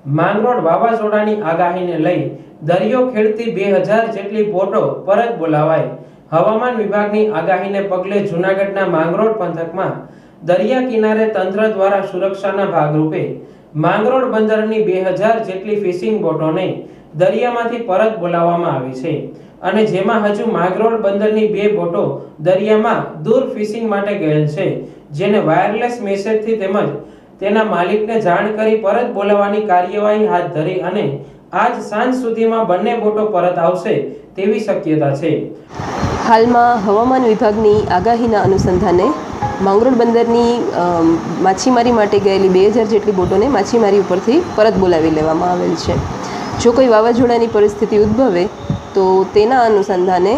માંગરોળ વાવાઝોડાની આગાહીને લઈ દરિયો ખેડતી 2000 જેટલી બોટો પરત બોલાવાઈ। હવામાન વિભાગની આગાહીને પગલે જૂનાગઢના માંગરોળ પંથકમાં દરિયા કિનારે તંત્ર દ્વારા સુરક્ષાના ભાગરૂપે માંગરોળ બંદરની 2000 જેટલી ફિશિંગ બોટોને દરિયામાંથી પરત બોલાવવામાં આવી છે અને જેમાં હજુ માંગરોળ બંદરની 2 બોટો દરિયામાં દૂર ફિશિંગ માટે ગયેલ છે, જેને વાયરલેસ મેસેજથી તેમજ તેના માલિકને જાણ કરી પરત બોલાવવાની કાર્યવાહી હાથ ધરી અને આજ સાંજ સુધીમાં બંને બોટો પરત આવશે તેવી શક્યતા છે। હાલમાં હવામાન વિભાગની આગાહીના અનુસંધાને માંગરોળ બંદરની માછીમારી માટે ગયેલી 2000 જેટલી બોટોને માછીમારી ઉપરથી પરત બોલાવી લેવામાં આવેલ છે। જો કોઈ વાવાઝોડાની પરિસ્થિતિ ઉદ્ભવે તો તેના અનુસંધાને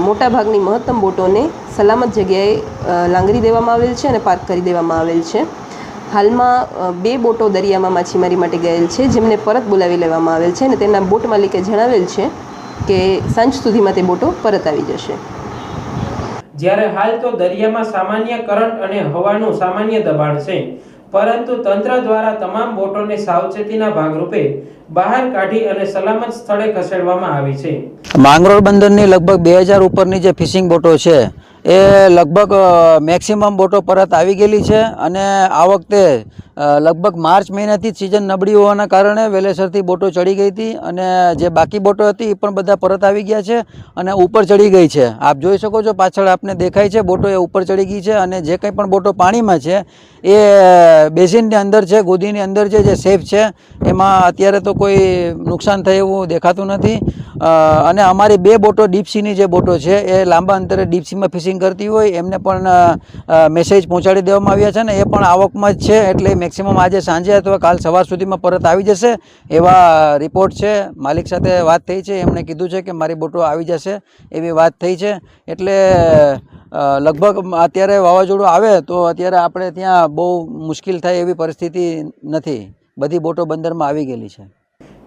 મોટાભાગની મહત્તમ બોટોને સલામત જગ્યાએ લાંગરી દેવામાં આવેલ છે અને પાર્ક કરી દેવામાં આવેલ છે। હાલમાં 2 બોટો દરિયામાં માછીમારી માટે ગયેલ છે, જેમને પરત બોલાવી લેવામાં આવેલ છે અને તેના બોટ માલિકે જણાવેલ છે કે સાંજ સુધીમાં તે બોટો પરત આવી જશે। જ્યારે હાલ તો દરિયામાં સામાન્ય કરંટ અને હવાનું સામાન્ય દબાણ છે, પરંતુ તંત્ર દ્વારા તમામ બોટોને સાવચેતીના ભાગરૂપે બહાર કાઢી અને સલામત સ્થળે ખસેડવામાં આવી છે। માંગરોળ બંદરની લગભગ 2000 ઉપરની જે ફિશિંગ બોટો છે એ લગભગ મેક્સિમમ બોટો પરત આવી ગયેલી છે અને આ વખતે લગભગ માર્ચ મહિનાથી જ સિઝન નબળી હોવાના કારણે વહેલેસરથી બોટો ચડી ગઈ હતી અને જે બાકી બોટો હતી એ પણ બધા પરત આવી ગયા છે અને ઉપર ચડી ગઈ છે। આપ જોઈ શકો છો, પાછળ આપને દેખાય છે બોટો એ ઉપર ચડી ગઈ છે અને જે કંઈ પણ બોટો પાણીમાં છે એ બેસિનની અંદર છે, ગોદીની અંદર છે, જે સેફ છે, એમાં અત્યારે તો કોઈ નુકસાન થાય એવું દેખાતું નથી। અને અમારી 2 બોટો ડીપસીની જે બોટો છે એ લાંબા અંતરે ડીપસીમાં ફિશિંગ કરતી હોય એમને પણ મેસેજ પહોંચાડી દેવામાં આવ્યા છે ને એ પણ આવકમાં જ છે, એટલે મેક્સિમમ આજે સાંજે અથવા કાલ સવાર સુધીમાં પરત આવી જશે એવા રિપોર્ટ છે। માલિક સાથે વાત થઈ છે, એમણે કીધું છે કે મારી બોટો આવી જશે એવી વાત થઈ છે। એટલે લગભગ અત્યારે વાવાઝોડું આવે તો અત્યારે આપણે ત્યાં બહુ મુશ્કેલ થાય એવી પરિસ્થિતિ નથી, બધી બોટો બંદરમાં આવી ગયેલી છે।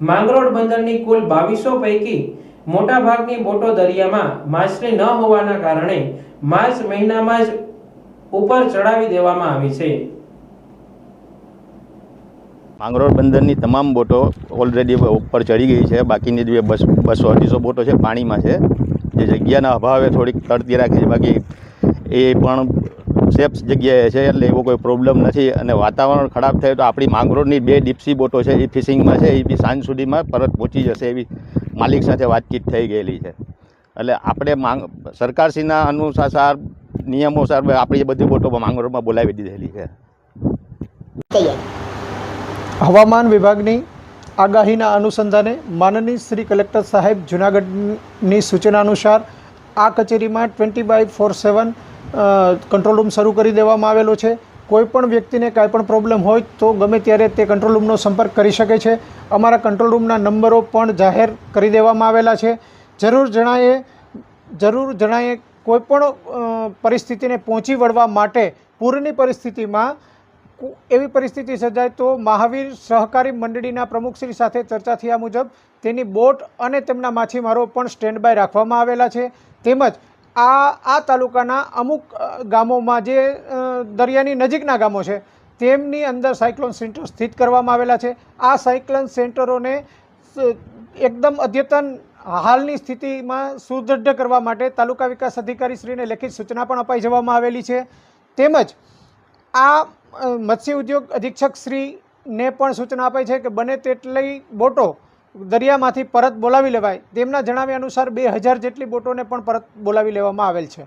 માંગરોળ બંદરની કુલ 2200 પૈકી મોટા ભાગની બોટો દરિયામાં માછલી ન હોવાના કારણે માર્ચ મહિનામાં જ ઉપર ચડાવી દેવામાં આવી છે। માંગરોળ બંદરની તમામ બોટો ઓલરેડી ઉપર ચડી ગઈ છે, બાકીની જે 200-250 બોટો છે પાણીમાં છે, જે જગ્યાના અભાવે થોડીક તરતી રાખી છે, બાકી એ પણ સેફ જગ્યાએ છે એટલે એવો કોઈ પ્રોબ્લેમ નથી। અને વાતાવરણ ખરાબ થાય તો આપણી માંગરોળની 2 ડીપસી બોટો છે એ ફિશિંગમાં છે, એ બી સાંજ સુધીમાં પરત પહોંચી જશે એવી માલિક સાથે વાતચીત થઈ ગયેલી છે। એટલે આપણે સરકારશ્રીના અનુસાર નિયમો સર આપણી બધી બોટો માંગરોળમાં બોલાવી દીધેલી છે। હવામાન વિભાગની આગાહીના અનુસંધાને માનનીય શ્રી કલેક્ટર સાહેબ જૂનાગઢની સૂચના અનુસાર આ કચેરીમાં 20/4/7 કંટ્રોલ રૂમ શરૂ કરી દેવામાં આવેલો છે। કોઈપણ વ્યક્તિને કાંઈ પણ પ્રોબ્લેમ હોય તો ગમે ત્યારે તે કંટ્રોલ રૂમનો સંપર્ક કરી શકે છે। અમારા કંટ્રોલ રૂમના નંબરો પણ જાહેર કરી દેવામાં આવેલા છે। જરૂર જણાએ કોઈપણ પરિસ્થિતિને પહોંચી વળવા માટે પૂરની પરિસ્થિતિમાં એવી પરિસ્થિતિ સર્જાય તો મહાવીર સહકારી મંડળીના પ્રમુખશ્રી સાથે ચર્ચા થયા મુજબ તેની બોટ અને તેમના માછીમારો પણ સ્ટેન્ડ બાય રાખવામાં આવેલા છે। તેમજ આ તાલુકાના અમુક ગામોમાં જે દરિયાની નજીકના ગામો છે તેમની અંદર સાયક્લોન સેન્ટર સ્થિત કરવામાં આવેલા છે। આ સાયક્લોન સેન્ટરોને એકદમ અદ્યતન હાલની સ્થિતિમાં સુદૃઢ કરવા માટે તાલુકા વિકાસ અધિકારી શ્રીને લેખિત સૂચના પણ અપાઈ જવામાં આવેલી છે। તેમજ આ મત્સ્ય ઉદ્યોગ અધિક્ષક શ્રીને પણ સૂચના અપાઈ છે કે બને તેટલી બોટો દરિયામાંથી પરત બોલાવી લેવાય। તેમના જણાવ્યા અનુસાર 2000 જેટલી બોટોને પણ પરત બોલાવી લેવામાં આવેલ છે।